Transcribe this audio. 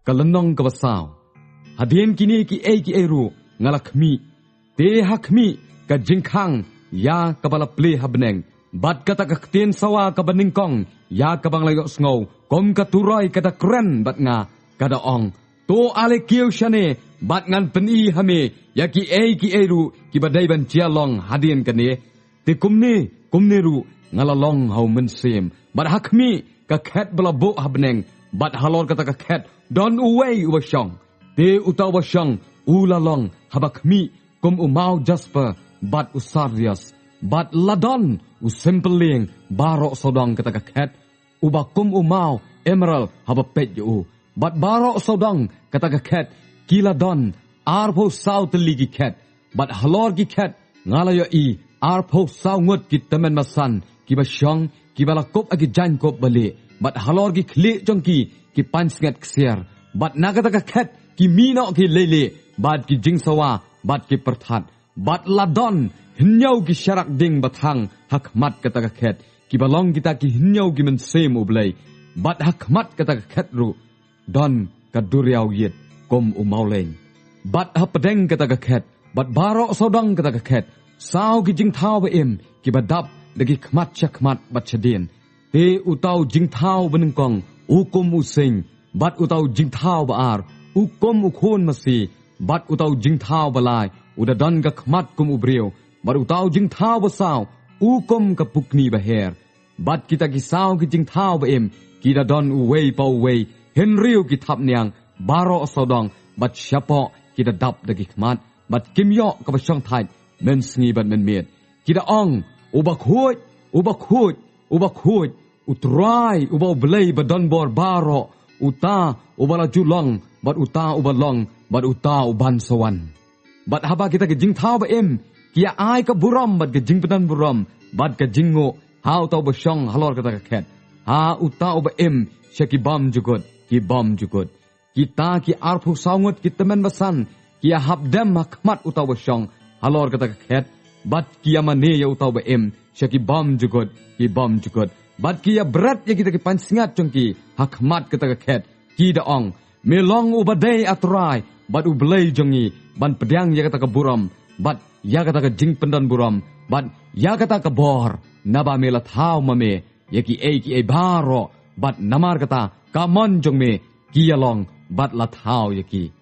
kalenong kabasaw. Hadien kini ki e ru ngalakmi. Te hakmi ka jingkhang ya kabala ple habneng. Bat kata kaktin sawa kabaningkong ya kabang layok sngow. Kom katuroy kada kren bat nga kada ong. To ale kieu shane bat ngan peni hame ya ki e ru ki badai ban chialong hadien kane. Te kumne ru ngalalong hau mensem. Bat hakmi ka khet bala bo habneng. Bat halor kata ka khet don uway ubashong. Te utaw bashong ulalong habakmi kum umau jasper bat usarias. Bat ladon usimpeling barok sodong kata ka khet. Ubakum umau emerald habapet yu. Bat barok sodong kata ka khet kiladon arpo saw teligi khet. Bat halor ki khet ngalayo i arpo saw ngut ki temen masan ki bashong ki balakop agi jan kop bali. Bat halor ki kli jongki ki pansnget ksier. Bat nagata ka khet ki mino ki lele. Bat ki jingsawa bat ki perthat. Bat ladon hinyau ki syarak ding batang hakmat kata ka khet. Ki balong kita ki hinyau ki mensem ublay. Bat hakmat kata ka khet ru. Don ka duriau yit kom umauleng. Bat hapedeng kata ka khet. Bat barok sodong kata ka khet. Sao ki jingthau ba im ki badap dagi khmat chakmat bat chadin. Te utaw jingthau benengkong ukum using. Bat utaw jingthau baar ukum ukhon masi. Bat utaw jingthau balai udadon ka khmat kum ubriu. Bat utaw jingthau basaw ukum ka pukni baher. Bat kita kisau ki jingthau ba im kita don uway pa uway. Henriu ki thap niang baro sodong bat syapo kita dap dagi khmat. Bat kimyo ka basyong thait men sngi bat men miet. Kita ong ubak huj utrai ubau belay badon bor baro uta ubala julong bat uta ubalong bat uta uban sawan. Bat haba kita ke jingthau ba em kia ai ka buram bat ke jing pedan buram bat ke jingo hau tau basyong halor kata ka khet. Ha uta uba em syaki bam jugot ki bam jugot. Kita ki arpu saungut ki temen basan kia habdem hakmat uta basyong halor kata ka khet. Bat kia mane ya utaw ba em syaki bam jugot ki bam jugot. Bat kia berat ya kita ki pansingat jongki hakmat kata ka khet. Ki daong melong ubadai atrai bat ublay jongi ban pedang ya kata ka buram. Bat ya kata ka jing pendan buram. Bat ya kata ka bor naba mela thau mame ya ki e baro. Bat namar kata kamon jong me ki along bat la thau ya ki.